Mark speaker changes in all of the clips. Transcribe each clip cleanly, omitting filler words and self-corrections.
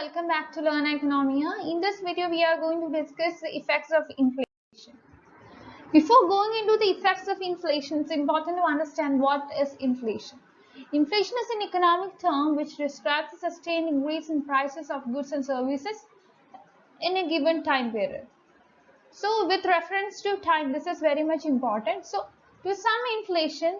Speaker 1: welcome back to Learn Economia. In this video, we are going to discuss the effects of inflation. Before going into the effects of inflation, it's important to understand what is inflation. Inflation is an economic term which describes a sustained increase in prices of goods and services in a given time period. So, with reference to time, this is very much important. So, to some, inflation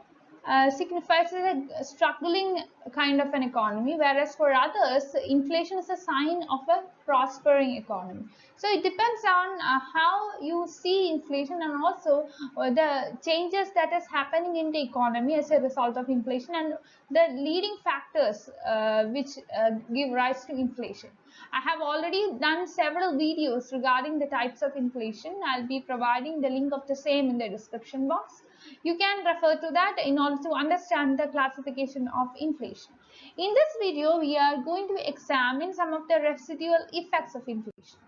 Speaker 1: signifies a struggling kind of an economy, whereas for others, inflation is a sign of a prospering economy. So, it depends on how you see inflation and also the changes that is happening in the economy as a result of inflation and the leading factors which give rise to inflation. I have already done several videos regarding the types of inflation. I'll be providing the link of the same in the description box. You can refer to that in order to understand the classification of inflation. In this video, we are going to examine some of the residual effects of inflation.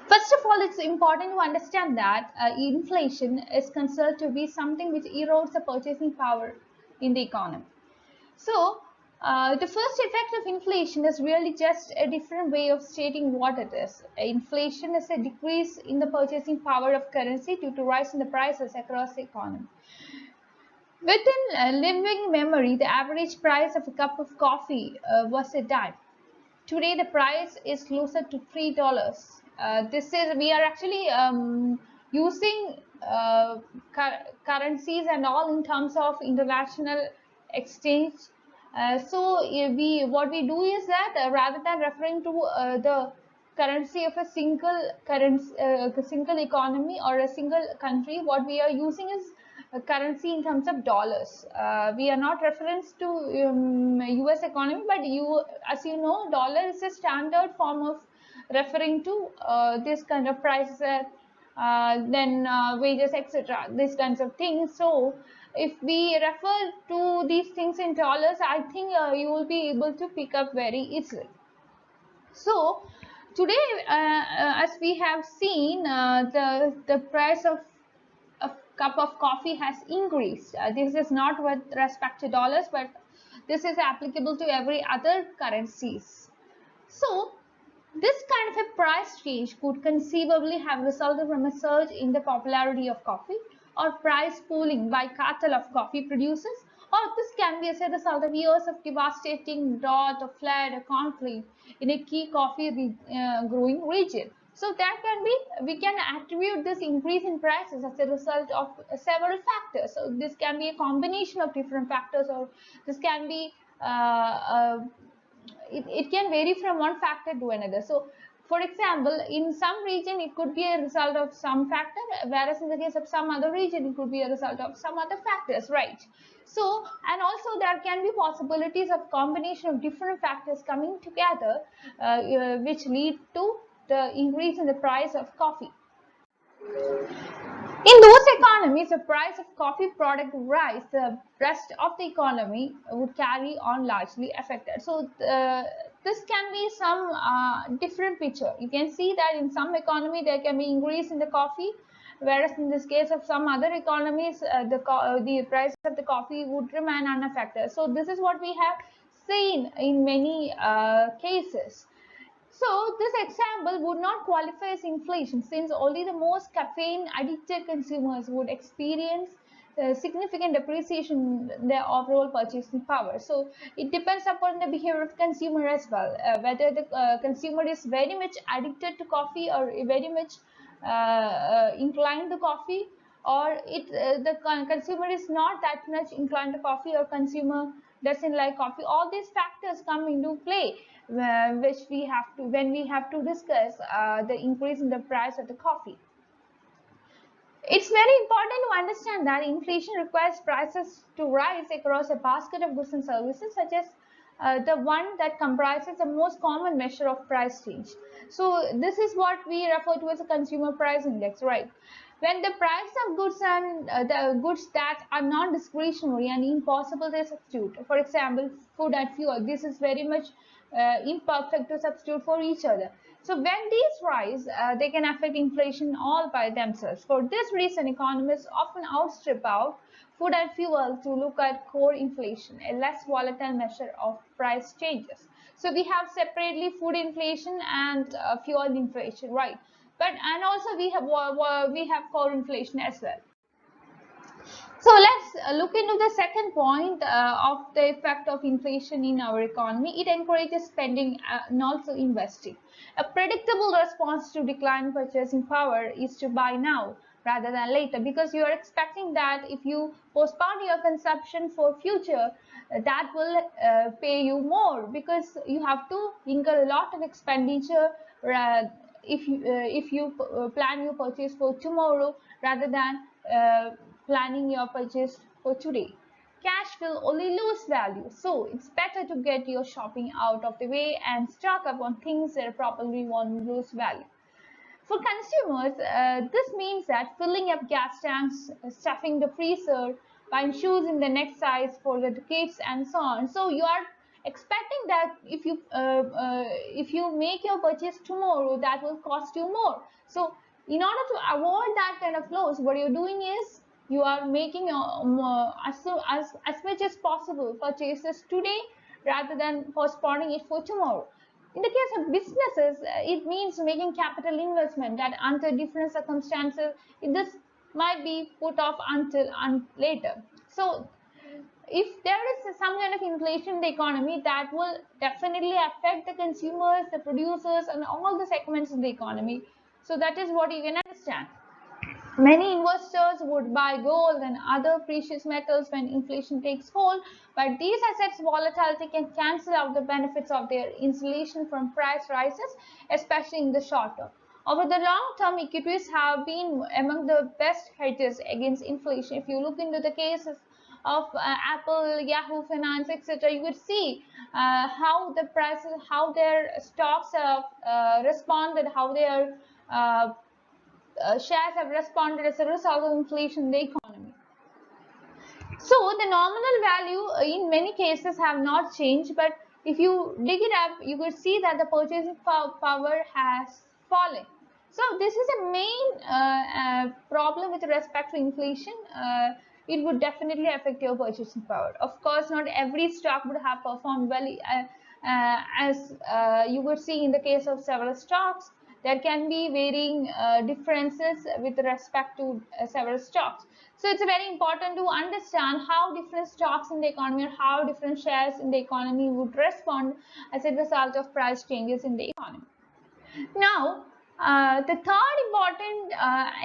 Speaker 1: First of all, it's important to understand that inflation is considered to be something which erodes the purchasing power in the economy. So, the first effect of inflation is really just a different way of stating what it is. Inflation is a decrease in the purchasing power of currency due to rise in the prices across the economy. Within living memory, the average price of a cup of coffee was a dime. Today, the price is closer to $3. We are actually using currencies and all in terms of international exchange. What we do is that rather than referring to the currency of a single economy or a single country, what we are using is a currency in terms of dollars. We are not reference to US economy, but as you know, dollar is a standard form of referring to this kind of prices, wages, etc. These kinds of things. So if we refer to these things in dollars, I think you will be able to pick up very easily. So today, as we have seen, the price of a cup of coffee has increased. This is not with respect to dollars, but this is applicable to every other currencies. So this kind of a price change could conceivably have resulted from a surge in the popularity of coffee or price pooling by cartel of coffee producers, or this can be as a result of years of devastating drought or flood or conflict in a key coffee growing region. So that can be, we can attribute this increase in prices as a result of several factors. So this can be a combination of different factors, or this can be it can vary from one factor to another. So for example, in some region it could be a result of some factor, whereas in the case of some other region it could be a result of some other factors, right? So, and also there can be possibilities of combination of different factors coming together which lead to the increase in the price of coffee. In those economies, the price of coffee product rise, the rest of the economy would carry on largely affected. So this can be some different picture. You can see that in some economy there can be increase in the coffee, whereas in this case of some other economies, the price of the coffee would remain unaffected. So this is what we have seen in many cases. So this example would not qualify as inflation, since only the most caffeine addicted consumers would experience significant depreciation in their overall purchasing power. So it depends upon the behavior of consumer as well, whether the consumer is very much addicted to coffee or very much inclined to coffee, or the consumer is not that much inclined to coffee, or consumer doesn't like coffee. All these factors come into play which we have to, when we have to discuss the increase in the price of the coffee. It's very important to understand that inflation requires prices to rise across a basket of goods and services, such as the one that comprises the most common measure of price change. So this is what we refer to as a consumer price index, right? When the price of goods and the goods that are non-discretionary and impossible to substitute, for example, food and fuel, this is very much imperfect to substitute for each other. So when these rise, they can affect inflation all by themselves. For this reason, economists often outstrip out food and fuel to look at core inflation, a less volatile measure of price changes. So we have separately food inflation and fuel inflation, right? But and also we have core inflation as well. So let's look into the second point of the effect of inflation in our economy. It encourages spending and also investing. A predictable response to decline purchasing power is to buy now rather than later, because you are expecting that if you postpone your consumption for future, that will pay you more, because you have to incur a lot of expenditure if you plan your purchase for tomorrow rather than planning your purchase for today. Cash will only lose value, so it's better to get your shopping out of the way and stock up on things that probably won't lose value. For consumers, this means that filling up gas tanks, stuffing the freezer, buying shoes in the next size for the kids, and so on. So you are expecting that if you make your purchase tomorrow, that will cost you more. So in order to avoid that kind of loss, what you're doing is you are making as much as possible purchases today rather than postponing it for tomorrow. In the case of businesses, it means making capital investment that under different circumstances, this might be put off until later. So if there is some kind of inflation in the economy, that will definitely affect the consumers, the producers, and all the segments in the economy. So that is what you can understand. Many investors would buy gold and other precious metals when inflation takes hold, but these assets' volatility can cancel out the benefits of their insulation from price rises, especially in the short term. Over the long term, equities have been among the best hedges against inflation. If you look into the cases of Apple, Yahoo Finance, etc., you would see how the prices, how their stocks have responded, how their shares have responded as a result of inflation in the economy. So the nominal value in many cases have not changed, but if you dig it up, you could see that the purchasing power has fallen. So this is a main problem with respect to inflation. It would definitely affect your purchasing power. Of course, not every stock would have performed well, as you would see in the case of several stocks. There can be varying differences with respect to several stocks. So it's very important to understand how different stocks in the economy or how different shares in the economy would respond as a result of price changes in the economy. Now, the third important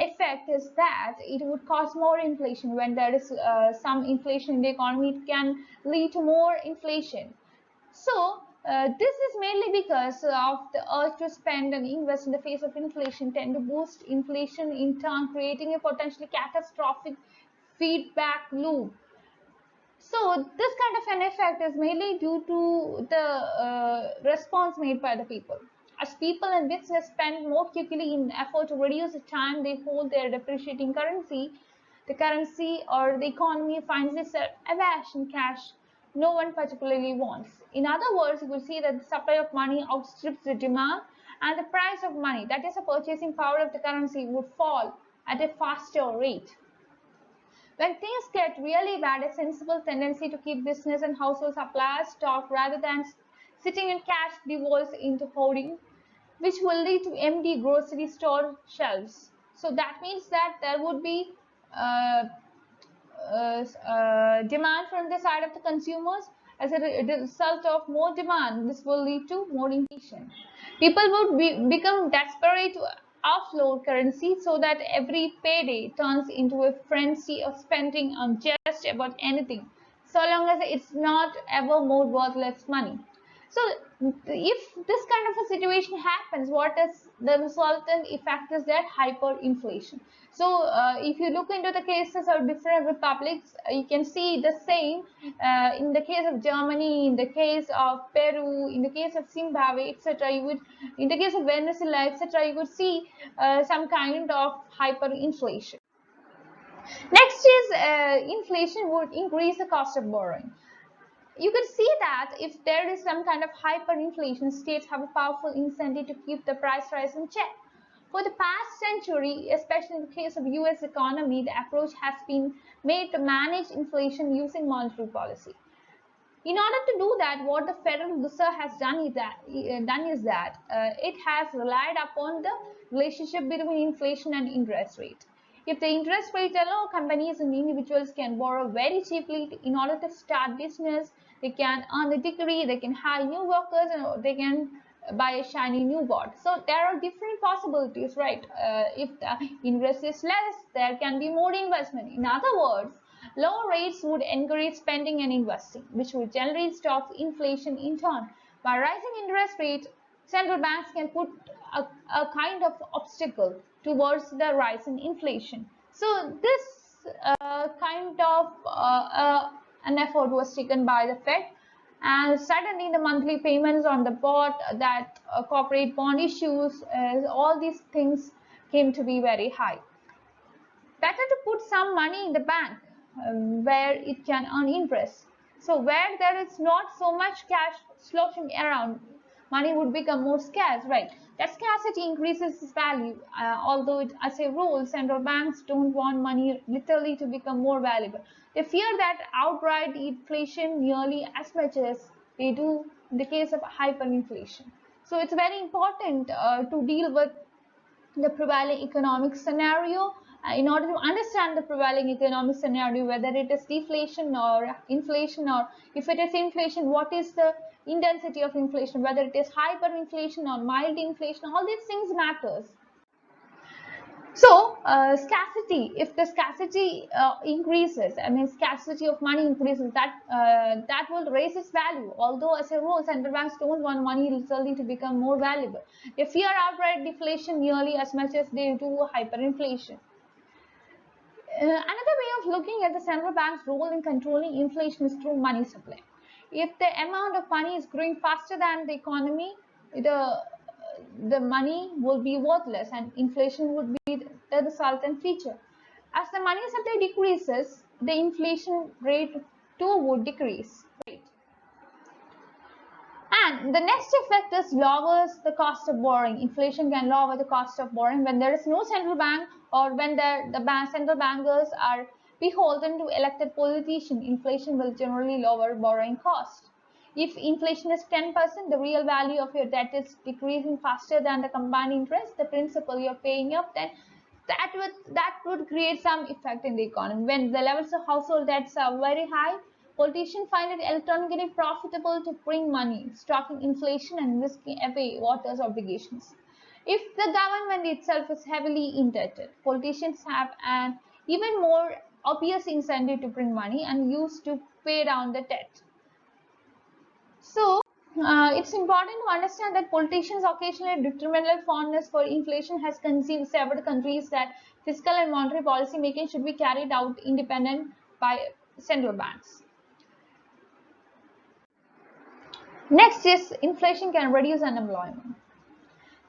Speaker 1: effect is that it would cause more inflation. When there is some inflation in the economy, it can lead to more inflation. So this is mainly because of the urge to spend and invest in the face of inflation tend to boost inflation, in turn creating a potentially catastrophic feedback loop. So this kind of an effect is mainly due to the response made by the people. As people and business spend more quickly in effort to reduce the time they hold their depreciating currency, the currency or the economy finds itself awash in cash no one particularly wants. In other words, you will see that the supply of money outstrips the demand, and the price of money, that is the purchasing power of the currency, would fall at a faster rate. When things get really bad, a sensible tendency to keep business and household supplies stocked rather than sitting in cash devolves into hoarding, which will lead to empty grocery store shelves. So that means that there would be demand from the side of the consumers. As a result of more demand, this will lead to more inflation. People would become desperate to offload currency, so that every payday turns into a frenzy of spending on just about anything, so long as it's not ever more worthless money. So if this kind of a situation happens, what is the resultant effect is that hyperinflation. So if you look into the cases of different republics, you can see the same in the case of Germany, in the case of Peru, in the case of Zimbabwe, etc. You would, in the case of Venezuela, etc., you would see some kind of hyperinflation. Next is inflation would increase the cost of borrowing. You can see that if there is some kind of hyperinflation, states have a powerful incentive to keep the price rise in check. For the past century, especially in the case of US economy, the approach has been made to manage inflation using monetary policy. In order to do that, what the Federal Reserve has done is that it has relied upon the relationship between inflation and interest rate. If the interest rate allow companies and individuals can borrow very cheaply in order to start business, they can earn a degree, they can hire new workers, and they can buy a shiny new boat. So there are different possibilities, right? If the interest is less, there can be more investment. In other words, lower rates would encourage spending and investing, which would generally stop inflation in turn. By rising interest rates, central banks can put a kind of obstacle towards the rise in inflation. So this kind of an effort was taken by the Fed, and suddenly the monthly payments on the bond, that corporate bond issues, all these things came to be very high. Better to put some money in the bank where it can earn interest. So where there is not so much cash sloshing around, money would become more scarce, right? That scarcity increases its value. Although as a rule, central banks don't want money literally to become more valuable. They fear that outright inflation nearly as much as they do in the case of hyperinflation. So it's very important to deal with the prevailing economic scenario. In order to understand the prevailing economic scenario, whether it is deflation or inflation, or if it is inflation, what is the intensity of inflation, whether it is hyperinflation or mild inflation, all these things matters. So scarcity, if the scarcity increases, I mean scarcity of money increases, that will raise its value. Although as a rule, central banks don't want money literally to become more valuable. They fear outright deflation nearly as much as they do hyperinflation. Another way of looking at the central bank's role in controlling inflation is through money supply. If the amount of money is growing faster than the economy, the money will be worthless and inflation would be the resultant feature. As the money supply decreases, the inflation rate too would decrease. Right? And the next effect is lowers the cost of borrowing. Inflation can lower the cost of borrowing when there is no central bank, or when the central bankers are beholden to elected politicians. Inflation will generally lower borrowing cost. If inflation is 10%, the real value of your debt is decreasing faster than the combined interest, the principal you're paying off, then that would create some effect in the economy. When the levels of household debts are very high, politicians find it electronically profitable to print money, stocking inflation and risking away voters' obligations. If the government itself is heavily indebted, politicians have an even more obvious incentive to print money and use to pay down the debt. So, it's important to understand that politicians' occasionally detrimental fondness for inflation has conceived several countries that fiscal and monetary policy making should be carried out independent by central banks. Next is inflation can reduce unemployment.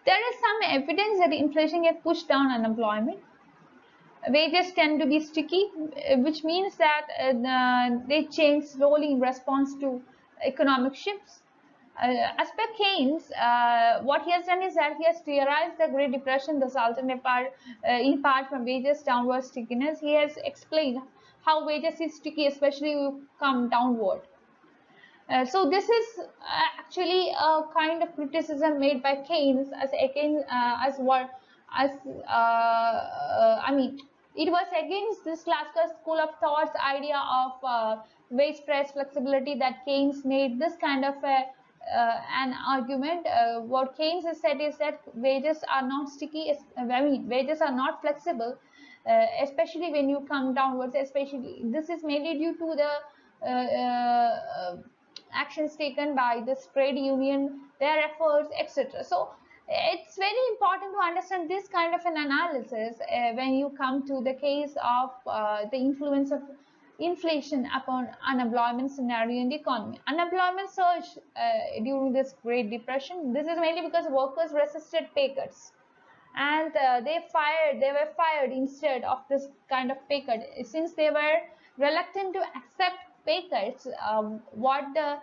Speaker 1: There is some evidence that inflation can push down unemployment. Wages tend to be sticky, which means that they change slowly in response to economic shifts. As per Keynes, what he has done is that he has theorized the Great Depression resulted in part from wages downward stickiness. He has explained how wages is sticky, especially if you come downward. So this is actually a kind of criticism made by Keynes as against as what as I mean it was against this classical school of thought's idea of wage price flexibility that Keynes made this kind of an argument. What Keynes has said is that wages are not sticky. I mean wages are not flexible, especially when you come downwards. Especially this is mainly due to the actions taken by this trade union, their efforts, etc. So it's very important to understand this kind of an analysis when you come to the case of the influence of inflation upon unemployment scenario in the economy. Unemployment surged during this Great Depression. This is mainly because workers resisted pay cuts, and they were fired instead of this kind of pay cut. Since they were reluctant to accept pay cuts, what the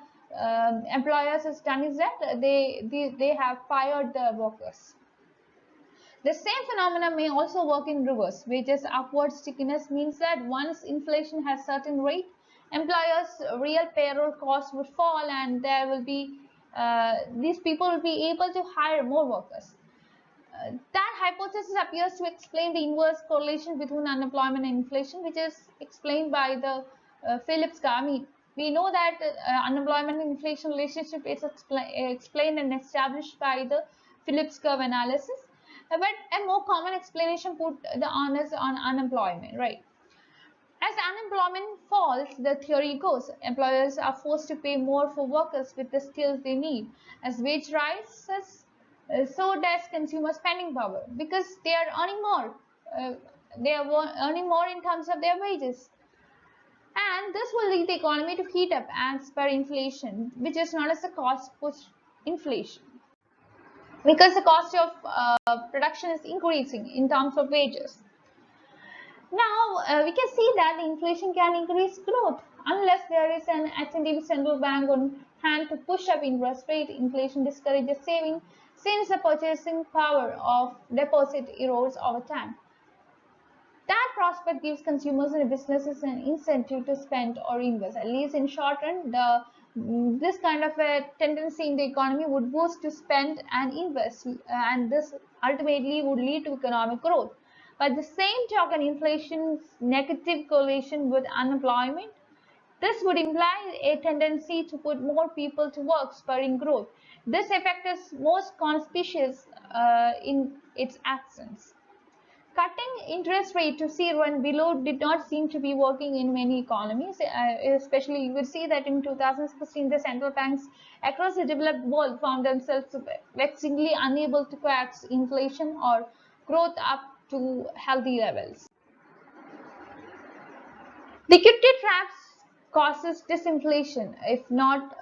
Speaker 1: employers has done is that they have fired the workers. The same phenomenon may also work in reverse. Wages upward stickiness means that once inflation has certain rate, employers' real payroll costs would fall, and there will be these people will be able to hire more workers. That hypothesis appears to explain the inverse correlation between unemployment and inflation, which is explained by the Phillips curve. I mean, we know that unemployment and inflation relationship is explained and established by the Phillips curve analysis, but a more common explanation put the onus on unemployment, right? As unemployment falls, the theory goes, employers are forced to pay more for workers with the skills they need. As wage rises, so does consumer spending power, because they are earning more. Uh, they are earning more in terms of their wages. And this will lead the economy to heat up and spur inflation, which is known as the cost push inflation. Because the cost of production is increasing in terms of wages. Now, we can see that the inflation can increase growth unless there is an attentive central bank on hand to push up interest rate. Inflation discourages saving since the purchasing power of deposit erodes over time. That prospect gives consumers and businesses an incentive to spend or invest. At least in short run, this kind of a tendency in the economy would boost to spend and invest, and this ultimately would lead to economic growth. By the same token, inflation's negative correlation with unemployment, this would imply a tendency to put more people to work, spurring growth. This effect is most conspicuous in its absence. Cutting interest rate to zero and below did not seem to be working in many economies. Especially, you will see that in 2016, the central banks across the developed world found themselves vexingly unable to coax inflation or growth up to healthy levels. Liquidity traps causes disinflation, if not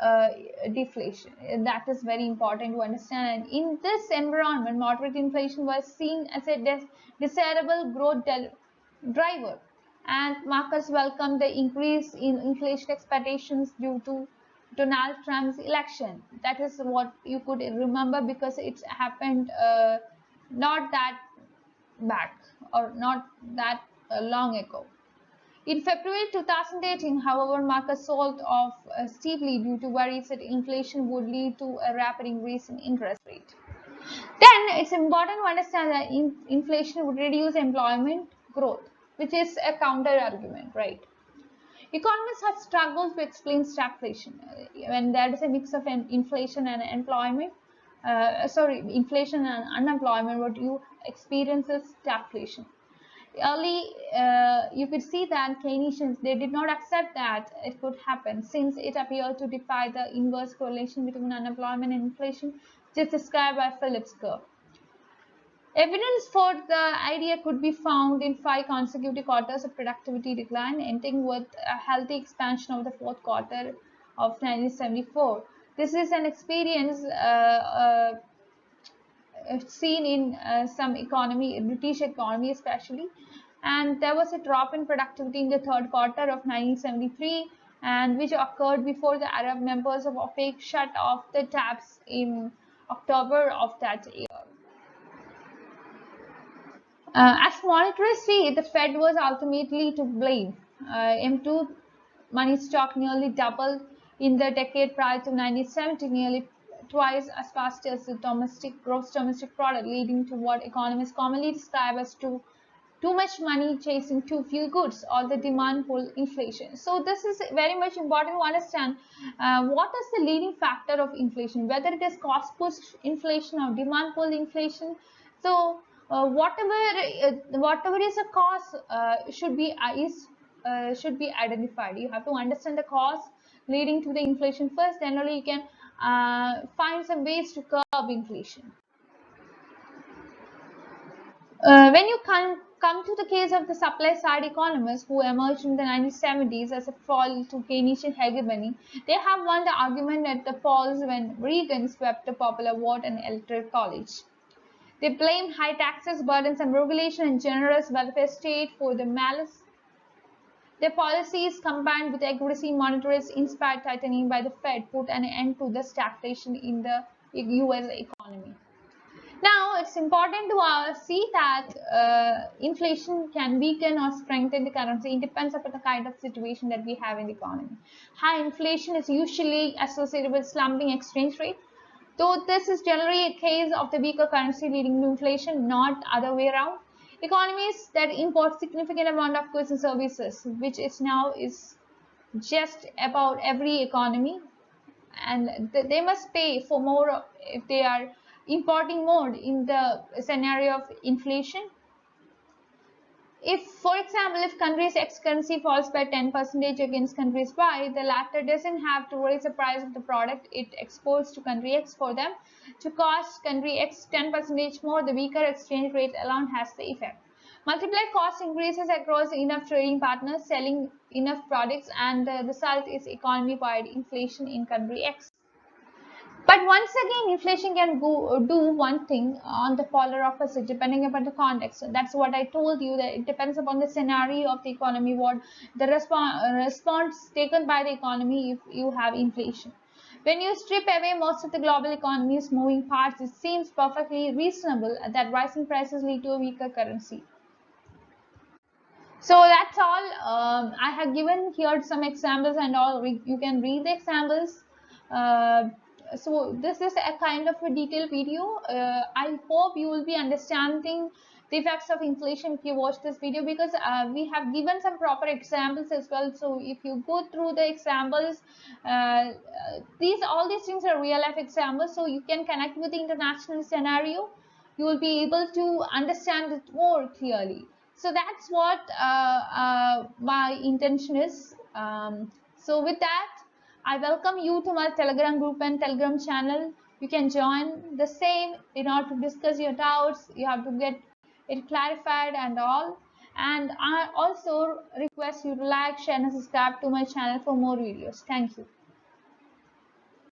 Speaker 1: deflation. That is very important to understand. And in this environment, moderate inflation was seen as a desirable growth driver, and markets welcomed the increase in inflation expectations due to Donald Trump's election. That is what you could remember, because it's happened not that back, or not that long ago. In February 2018, however, markets sold off steeply due to worries that inflation would lead to a rapid increase in interest rate. Then it's important to understand that inflation would reduce employment growth, which is a counter argument, right? Economists have struggled to explain stagflation. When there is a mix of inflation and employment, inflation and unemployment, what you experience is stagflation. Early, you could see that Keynesians, they did not accept that it could happen, since it appeared to defy the inverse correlation between unemployment and inflation, which is described by Phillips curve. Evidence for the idea could be found in 5 consecutive quarters of productivity decline, ending with a healthy expansion of the fourth quarter of 1974. This is an experience seen in some British economy especially, and there was a drop in productivity in the third quarter of 1973, and which occurred before the Arab members of OPEC shut off the taps in October of that year. As monetary see, the Fed was ultimately to blame. M2 money stock nearly doubled in the decade prior to 1970, nearly twice as fast as the gross domestic product, leading to what economists commonly describe as too much money chasing too few goods, or the demand pull inflation. So this is very much important to understand what is the leading factor of inflation, whether it is cost push inflation or demand pull inflation. So whatever is a cause should be identified. You have to understand the cause leading to the inflation first, then only you can find some ways to curb inflation. When you come to the case of the supply side economists who emerged in the 1970s as a fall to Keynesian hegemony, they have won the argument at the polls when Reagan swept the popular vote and electoral college. They blame high taxes, burdensome regulation, and generous welfare state for the malice. Their policies, combined with aggressive monetary-inspired tightening by the Fed, put an end to the stagflation in the US economy. Now, it's important to see that inflation can weaken or strengthen the currency. It depends upon the kind of situation that we have in the economy. High inflation is usually associated with slumping exchange rate, though this is generally a case of the weaker currency leading to inflation, not other way around. Economies that import significant amount of goods and services, which is now is just about every economy, and they must pay for more if they are importing more in the scenario of inflation. If, for example, if country's X currency falls by 10% against country's Y, the latter doesn't have to raise the price of the product it exports to country X for them to cost country X 10% more. The weaker exchange rate alone has the effect. Multiplied cost increases across enough trading partners selling enough products, and the result is economy-wide inflation in country X. But once again, inflation can do one thing on the polar opposite depending upon the context. So that's what I told you, that it depends upon the scenario of the economy, what the response taken by the economy if you have inflation. When you strip away most of the global economy's moving parts, it seems perfectly reasonable that rising prices lead to a weaker currency. So that's all. I have given here some examples and all. You can read the examples. Uh, so this is a kind of a detailed video. I hope you will be understanding the effects of inflation if you watch this video, because we have given some proper examples as well. So if you go through the examples, all these things are real life examples, so you can connect with the international scenario. You will be able to understand it more clearly. So that's what my intention is. So with that, I welcome you to my Telegram group and Telegram channel. You can join the same in order to discuss your doubts. You have to get it clarified and all. And I also request you to like, share and subscribe to my channel for more videos. Thank you.